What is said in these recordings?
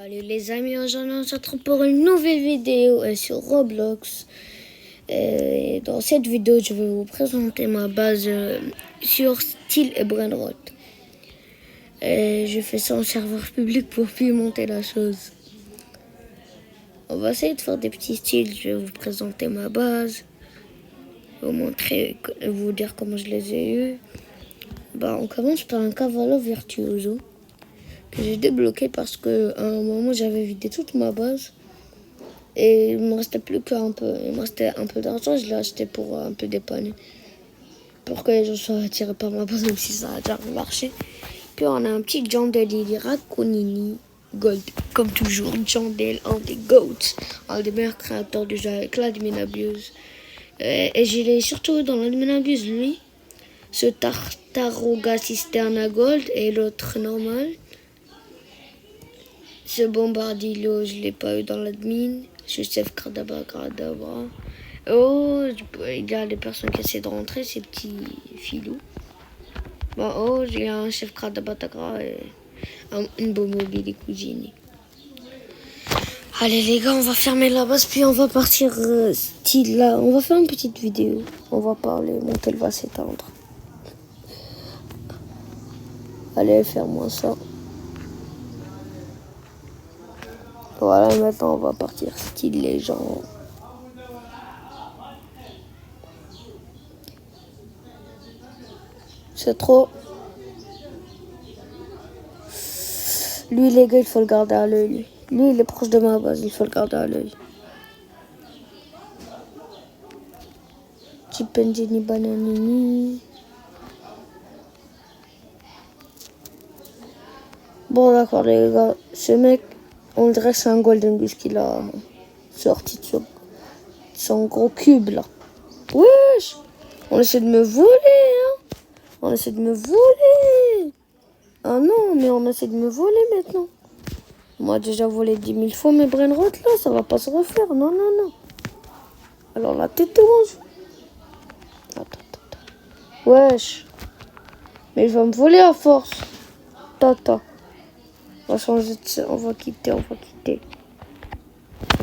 Salut les amis, aujourd'hui on se retrouve pour une nouvelle vidéo sur Roblox. Et dans cette vidéo, je vais vous présenter ma base sur Steel et Brainrot. Je fais ça en serveur public pour pimenter la chose. On va essayer de faire des petits styles, je vais vous présenter ma base, vous montrer, vous dire comment je les ai eus. On commence par un Cavallo Virtuoso que j'ai débloqué parce que à un moment j'avais vidé toute ma base et il me restait plus qu'un peu. Il me restait un peu d'argent, je l'ai acheté pour un peu dépanner. Pour que les gens soient attirés par ma base, même si ça a déjà marché. Puis on a un petit Jandel Raconini Gold, comme toujours. Jandel, un des GOATs, un des meilleurs créateurs du jeu avec l'admin abuse. Et je l'ai surtout dans l'admin abuse, lui. Ce Tartaruga Cisterna Gold et l'autre normal. Ce Bombardillo, je l'ai pas eu dans l'admin. Ce chef Gradabra. Oh, il y a des personnes qui essaient de rentrer, ces petits filous. J'ai un chef Gradabra et une Bomobi des cousines. Allez les gars, on va fermer la base, puis on va partir style là. On va faire une petite vidéo. On va parler, mon tel va s'éteindre. Allez, ferme-moi ça. Voilà, maintenant on va partir style les gens. C'est trop. Lui les gars, il faut le garder à l'œil. Lui il est proche de ma base, il faut le garder à l'œil. Chipendini bananini. Bon d'accord les gars, ce mec, on dirait que c'est un Golden Goose qu'il a sorti de son gros cube là. Wesh, on essaie de me voler, hein. On essaie de me voler. Ah non, mais on essaie de me voler maintenant. Moi déjà volé 10 000 fois mes Brainrot là, ça va pas se refaire. Non, non, non. Alors la tête est rouge. Attends. Wesh. Mais il va me voler à force. Tata. On va changer de ça. On va quitter.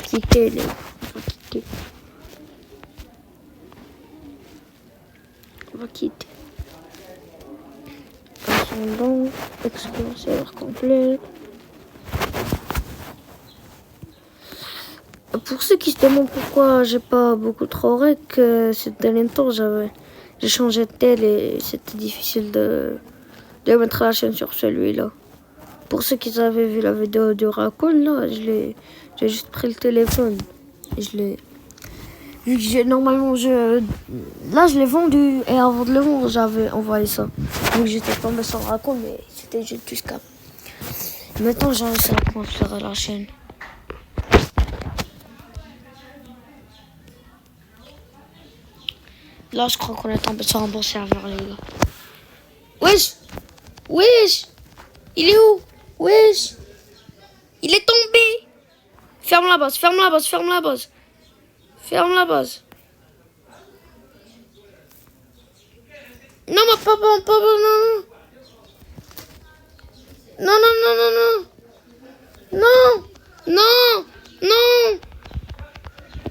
Quitter les. On va quitter. On va quitter. Ascendant. Explorer serveur complet. Pour ceux qui se demandent pourquoi j'ai pas beaucoup trop rec, ces derniers temps j'ai changé de tel et c'était difficile de mettre la chaîne sur celui-là. Pour ceux qui avaient vu la vidéo du raccoon, là, j'ai juste pris le téléphone. Et vu que là je l'ai vendu et avant de le vendre j'avais envoyé ça. Donc j'étais tombé sur le raccoon mais c'était juste du scam. Maintenant j'ai réussi à construire la chaîne. Là, je crois qu'on est tombé sur un bon serveur, les gars. Wesh. Il est où? Wesh. Il est tombé. Ferme la base. Ferme la base. Non, mais pas bon, non. Non.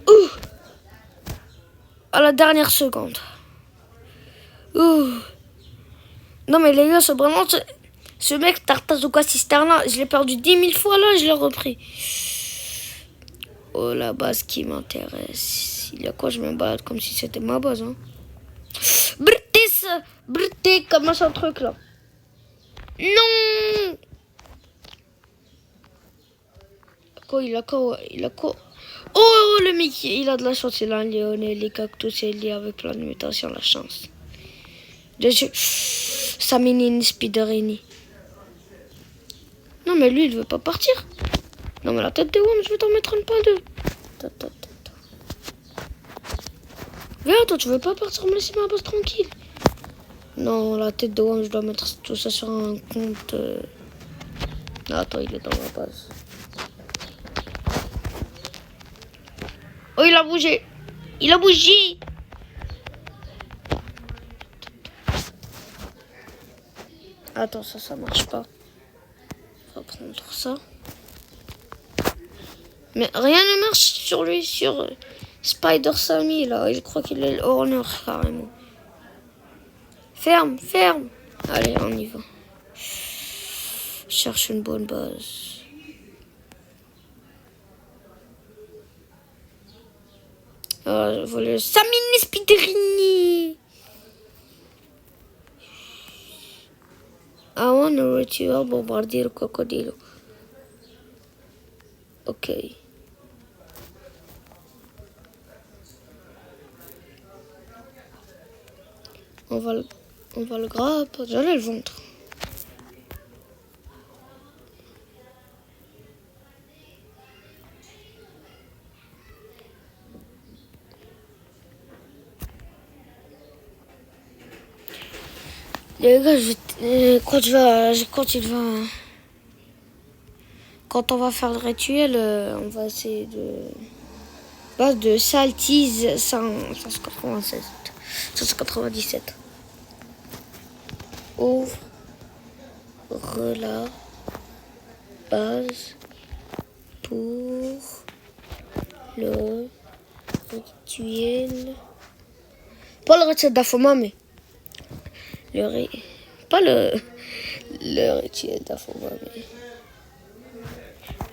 Ouh. À la dernière seconde. Ouh. Non mais les gars, c'est vraiment ce mec Tartaruga Cisterna, je l'ai perdu 10 000 fois là, je l'ai repris. Oh la base qui m'intéresse. Il y a quoi, je me balade comme si c'était ma base, hein. Brité, comment c'est un truc là. Non. Il a quoi. Oh le mec, il a de la chance, il a un Léoné, les cactus est lié avec la mutation, la chance. Saminini Spiderini. Non mais lui il veut pas partir. Non mais la tête de Wam, je vais t'en mettre une pas deux. Attends. Viens toi, tu veux pas partir me laisser ma base tranquille. Non, la tête de Wam, je dois mettre tout ça sur un compte. Attends, il est dans ma base. Oh, il a bougé. Attends, ça marche pas. On va prendre ça. Mais rien ne marche sur lui, sur Spider Sammy, là. Il croit qu'il est le owner, carrément. Ferme, ferme. Allez, on y va. Je cherche une bonne base. Je voulais Samine Spiderini. I want to ritual bombardier le crocodile. Ok. On va le grapper. J'allais le ventre. Les gars, quand on va faire le rituel, on va essayer de base de Saltise 197. Ouvre la base pour le rituel. Pas le rituel d'Afoma, mais pas le rituel d'Afoma, mais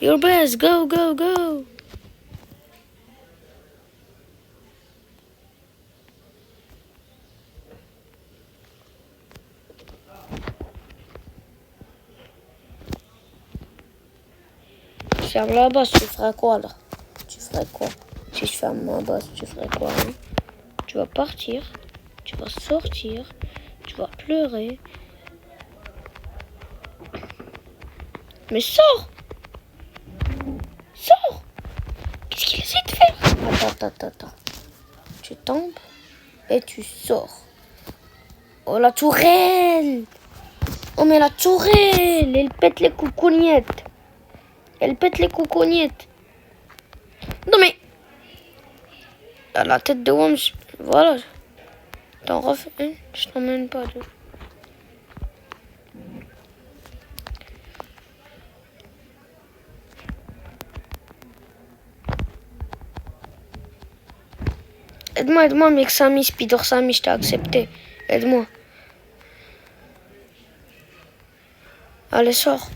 your best, go, go, go. Ferme la base, tu feras quoi là? Tu ferais quoi? Si je ferme ma base, tu ferais quoi hein? Tu vas partir, tu vas sortir, tu vas pleurer. Mais sors! Sors! Qu'est-ce qu'il essaie de faire? Attends. Tu tombes et tu sors. Oh la tourelle! Oh mais la tourelle! Elle pète les coucougnettes. Non mais... À la tête de Worms, voilà. T'en refais une, je t'emmène pas deux. Aide-moi, mec Sammy, Spider Sammy, je t'ai accepté. Aide-moi. Allez, sors.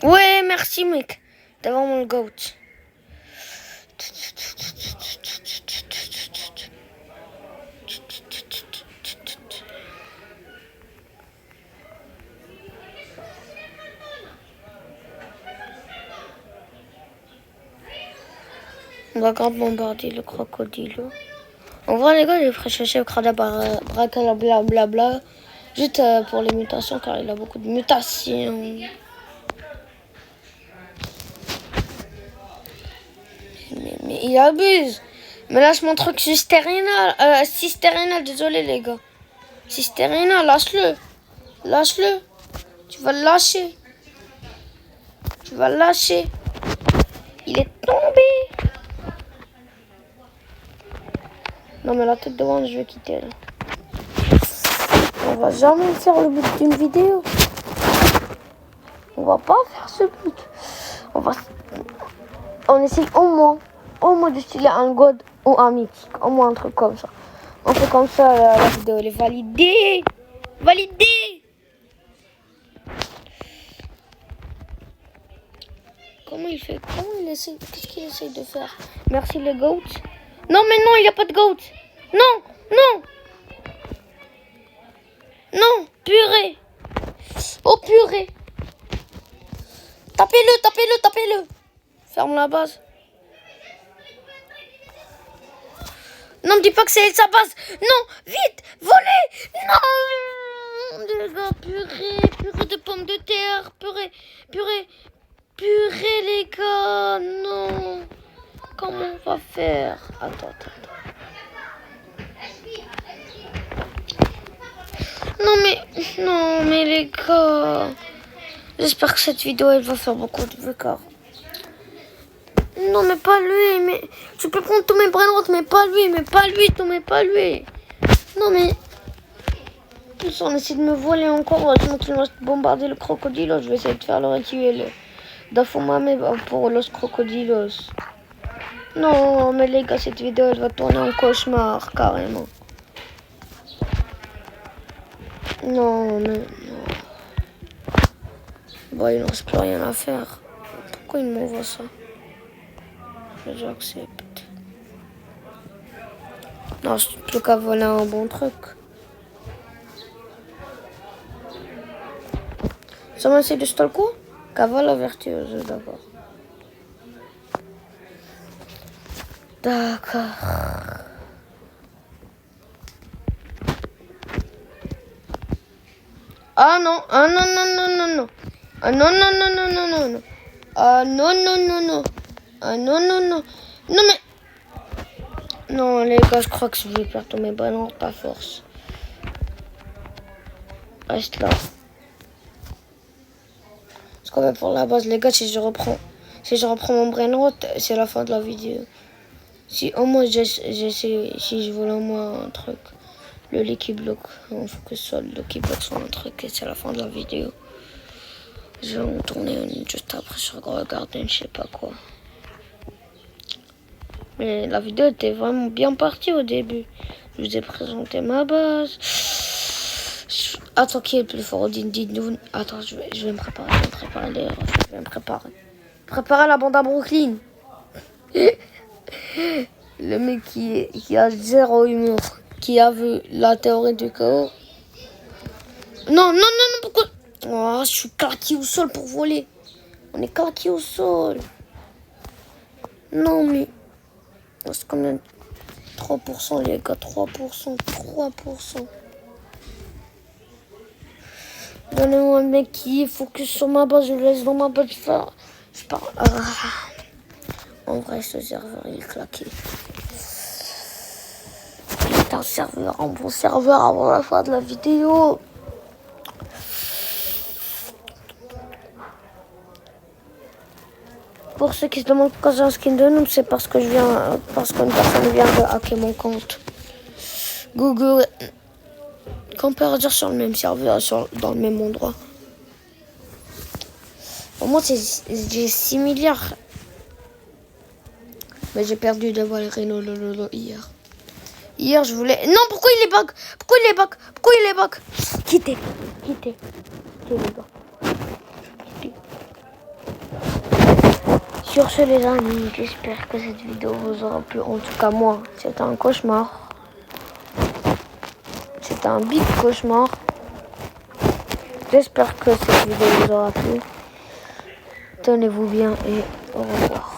Ouais, merci mec d'avoir mon goat. On va grave bombarder le crocodile. En vrai les gars, j'ai pris chercher le crada blablabla. Juste pour les mutations car il a beaucoup de mutations. Mais il abuse. Mais lâche mon truc Cisterina, désolé les gars. Cisterina, lâche-le. Lâche-le. Tu vas le lâcher. Il est tombé. Non mais la tête de Wand, je vais quitter là. On va jamais faire le but d'une vidéo. On va pas faire ce but. On essaye au moins de styler un god ou un mythique. Au moins un truc comme ça. On fait comme ça, la vidéo elle est validée. Qu'est-ce qu'il essaie de faire? Merci le goat. Non mais non, il n'y a pas de goat. Non, purée. Oh purée. Tapez-le. Ferme la base. Non, me dis pas que c'est sa base. Non, vite, volez. Non, les gars, purée de pommes de terre. Purée, les gars. Non. Comment on va faire? Attends. Non, mais Non, mais les gars... J'espère que cette vidéo, elle va faire beaucoup de vues, car... Non, mais pas lui, mais... Tu peux prendre tous mes brainrots, mais pas lui, mais pas lui. Non, mais... Tous, on essaie de me voler encore, sinon tu vas bombarder le crocodile, je vais essayer de faire le rituel d'Afomame pour los crocodilos. Non, mais les gars, cette vidéo, elle va tourner en cauchemar, carrément. Non, mais... Non. Bon, il ne reste plus rien à faire. Pourquoi il m'envoie ça? J'accepte. Non, je ne plus qu'à voler un bon truc. Ça m'a essayé de stalker? Qu'à la vertueuse d'abord. D'accord. Ah non, ah non, non, non, non, non. Ah non, non, non, non, non, non, non. Ah non, non, non, non. Ah non, non, non. Non, mais... Non, les gars, je crois que je vais perdre tous mes ballons à force. Reste là. Parce qu'on va pour la base, les gars, si je reprends mon brainrot, c'est la fin de la vidéo. Si au moins j'essaie, si je vole au moins un truc, le Lucky Block, il faut que ce soit le Lucky Block sur un truc et c'est la fin de la vidéo. Je vais en tourner une juste après, je regarde une je sais pas quoi. Mais la vidéo était vraiment bien partie au début. Je vous ai présenté ma base. Attends, qui est le plus fort? Dites-nous. Attends, je vais me préparer. Je vais me préparer. Préparer la bande à Brooklyn. Le mec qui a zéro humour, qui a vu la théorie du chaos. Non, non, non, non, pourquoi? Oh, je suis claqué au sol pour voler. On est claqué au sol. Non, mais... C'est quand même 3%, les gars, 3%. Donnez-moi un mec qui est focus sur ma base, je le laisse dans ma base. Je parle. En vrai, ce serveur, il est claqué. Il est un bon serveur avant la fin de la vidéo. Pour ceux qui se demandent pourquoi j'ai un skin de noob, c'est parce qu'une personne vient de hacker mon compte. Google, qu'on peut dire sur le même serveur, dans le même endroit. Au moins, j'ai 6 milliards. Mais j'ai perdu de voir les Renault hier. Hier, je voulais... Non, pourquoi il est bug? Quittez, les gars. Sur ce, les amis, j'espère que cette vidéo vous aura plu. En tout cas, moi, c'était un cauchemar. C'était un big cauchemar. J'espère que cette vidéo vous aura plu. Tenez-vous bien et au revoir.